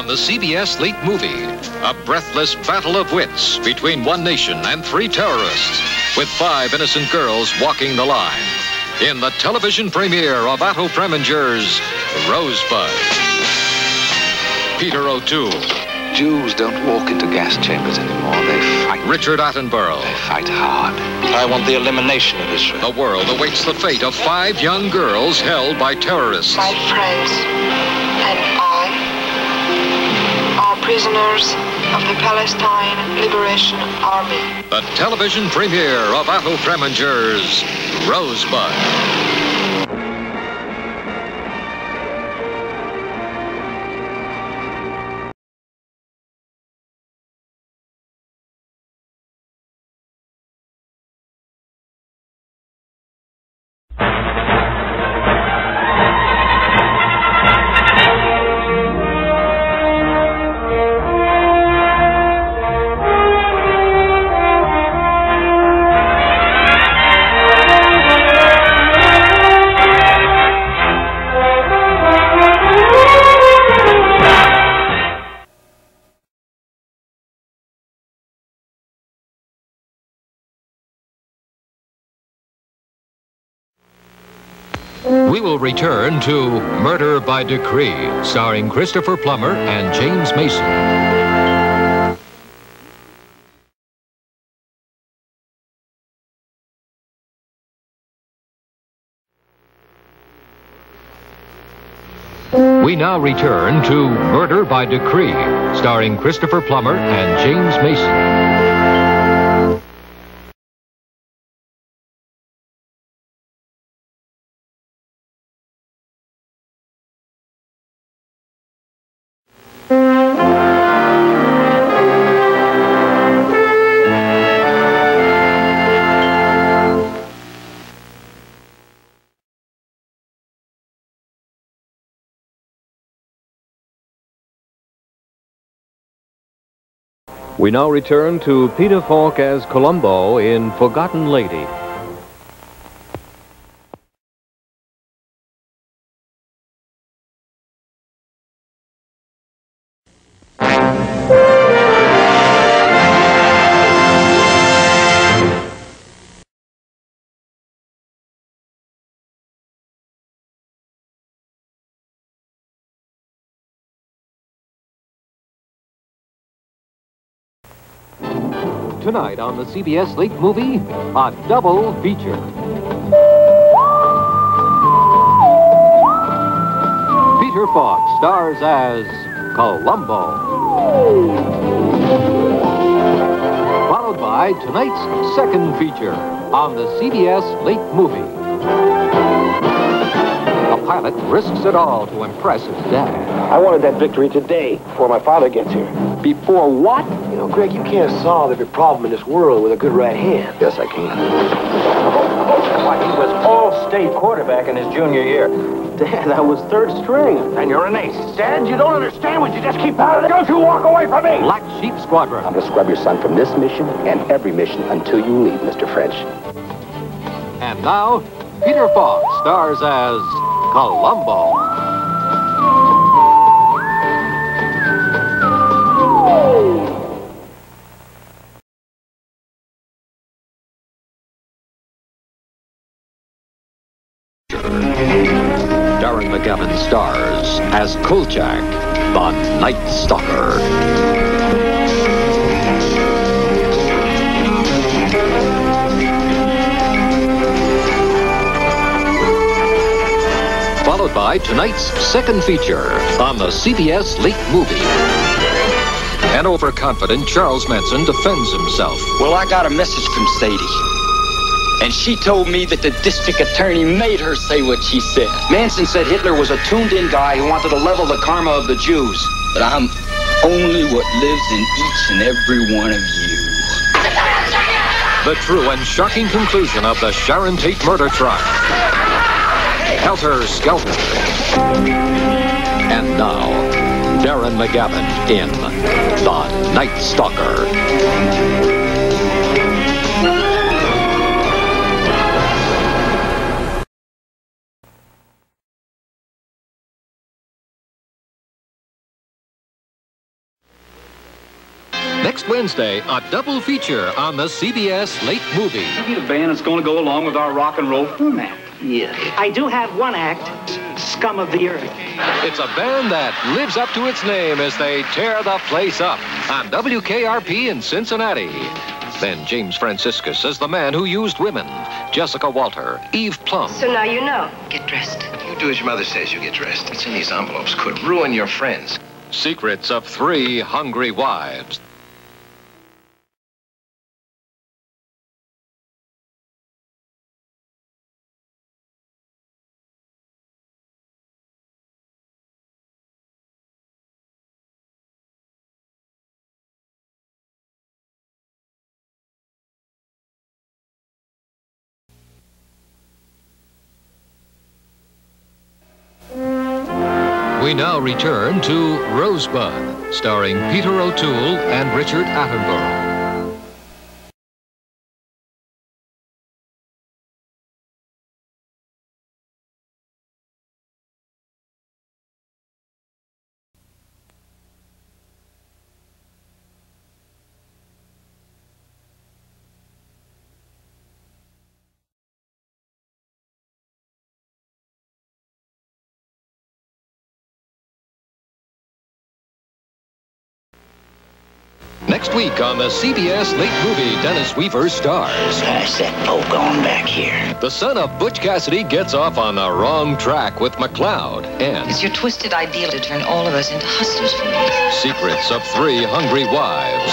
on the CBS Late Movie, a breathless battle of wits between one nation and 3 terrorists, with 5 innocent girls walking the line. In the television premiere of Otto Preminger's Rosebud. Peter O'Toole. Jews don't walk into gas chambers anymore. They fight. Richard Attenborough. They fight hard. I want the elimination of Israel. The world awaits the fate of 5 young girls held by terrorists. My friends and I are prisoners of the Palestine Liberation Army. The television premiere of Otto Preminger's Rosebud. We will return to Murder by Decree, starring Christopher Plummer and James Mason. We now return to Murder by Decree, starring Christopher Plummer and James Mason. We now return to Peter Falk as Columbo in Forgotten Lady. Tonight on the CBS Late Movie, a double feature. Peter Falk stars as Columbo. Followed by tonight's second feature on the CBS Late Movie. The pilot risks it all to impress his dad. I wanted that victory today, before my father gets here. Before what? You know, Greg, you can't solve every problem in this world with a good right hand. Yes, I can. Why, he was all-state quarterback in his junior year. Dad, I was third string. And you're an ace. Dad, you don't understand. Would you just keep out of it? Don't you walk away from me! Black Sheep Squadron. I'm gonna scrub your son from this mission and every mission until you leave, Mr. French. And now, Peter Falk stars as Columbo. Darren McGavin stars as Kolchak, the Night Stalker. Followed by tonight's second feature on the CBS Late Movie. An overconfident Charles Manson defends himself. Well, I got a message from Sadie. And she told me that the district attorney made her say what she said. Manson said Hitler was a tuned-in guy who wanted to level the karma of the Jews. But I'm only what lives in each and every one of you. The true and shocking conclusion of the Sharon Tate murder trial. Helter Skelter. And now, Darren McGavin in The Night Stalker. Next Wednesday, a double feature on the CBS Late Movie. We need a band that's going to go along with our rock and roll format. Yeah. I do have one act, Scum of the Earth. It's a band that lives up to its name as they tear the place up on WKRP in Cincinnati. Then James Franciscus as the man who used women. Jessica Walter, Eve Plum. So now you know. Get dressed. You do as your mother says, you get dressed. What's in these envelopes could ruin your friends. Secrets of 3 Hungry Wives. We now return to Rosebud, starring Peter O'Toole and Richard Attenborough. Next week on the CBS Late Movie, Dennis Weaver stars. Pass that poke on back here. The son of Butch Cassidy gets off on the wrong track with McLeod. And It's your twisted ideal to turn all of us into hustlers for me. Secrets of 3 Hungry Wives.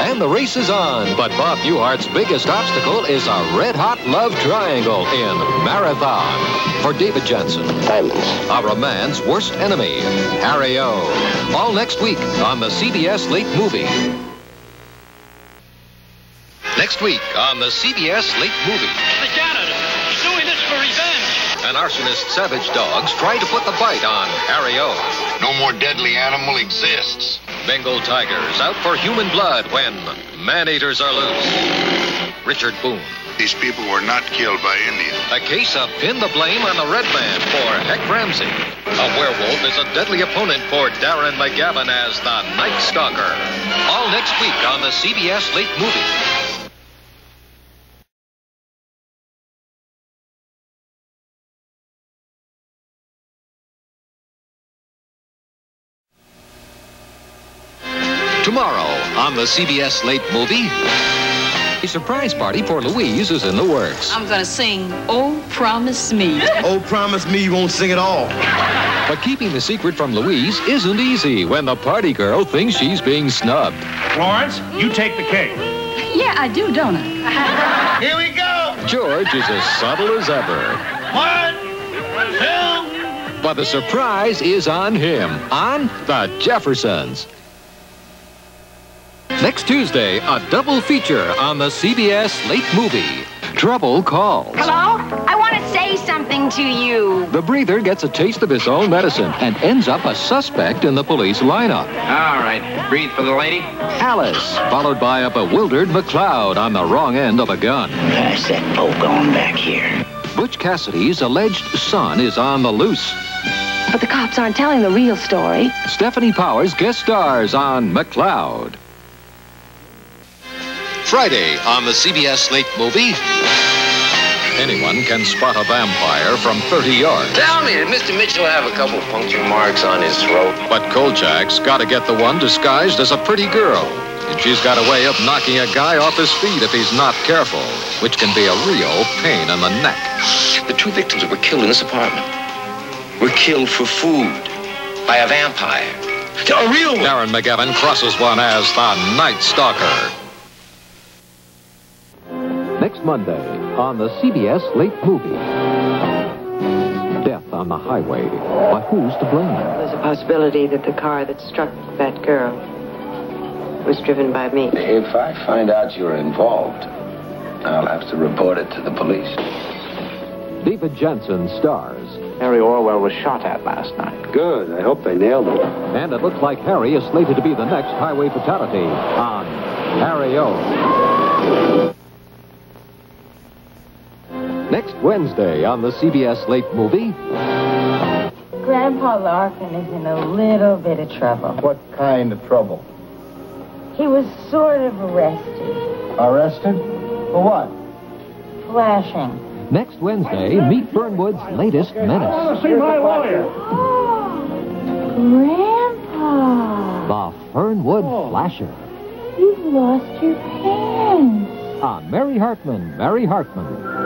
And the race is on, but Bob Newhart's biggest obstacle is a red-hot love triangle in Marathon. For David Jensen, Diamonds. a romance's worst enemy, Harry O. All next week on the CBS Late Movie. Next week on the CBS Late Movie. The janitor, he's doing this for revenge. An arsonist's savage dogs try to put the bite on Harry O. No more deadly animal exists. Bengal tigers out for human blood when man-eaters are loose. Richard Boone. These people were not killed by Indians. A case of pin the blame on the red man for Heck Ramsey. A werewolf is a deadly opponent for Darren McGavin as the Night Stalker. All next week on the CBS Late Movie. Tomorrow on the CBS Late Movie, a surprise party for Louise is in the works. I'm gonna sing Oh Promise Me. Oh, promise me you won't sing at all. But keeping the secret from Louise isn't easy when the party girl thinks she's being snubbed. Florence, you take the cake. Yeah, I do, don't I? Here we go. George is as subtle as ever. 1, 2. But the surprise is on him, on the Jeffersons. Next Tuesday, a double feature on the CBS Late Movie. Trouble Calls. Hello? I want to say something to you. The breather gets a taste of his own medicine and ends up a suspect in the police lineup. All right, breathe for the lady. Alice, followed by a bewildered McLeod on the wrong end of a gun. Pass that poke on back here. Butch Cassidy's alleged son is on the loose. But the cops aren't telling the real story. Stephanie Powers guest stars on McLeod. Friday on the CBS Late Movie. Anyone can spot a vampire from 30 yards. Tell me, did Mr. Mitchell have a couple puncture marks on his throat? But Kolchak's got to get the one disguised as a pretty girl. And she's got a way of knocking a guy off his feet if he's not careful, which can be a real pain in the neck. The 2 victims that were killed in this apartment were killed for food by a vampire. A real one. Darren McGavin crosses one as the Night Stalker. Next Monday on the CBS Late Movie. Death on the highway. But who's to blame? There's a possibility that the car that struck that girl was driven by me. If I find out you're involved, I'll have to report it to the police. David Jensen stars. Harry Orwell was shot at last night. Good. I hope they nailed him. And it looks like Harry is slated to be the next highway fatality on Harry O. Next Wednesday on the CBS Late Movie. Grandpa Larkin is in a little bit of trouble. What kind of trouble? He was sort of arrested. Arrested? For what? Flashing. Next Wednesday, meet Fernwood's latest menace. I want to see my lawyer. Grandpa. The Fernwood Flasher. You've lost your pants. Mary Hartman.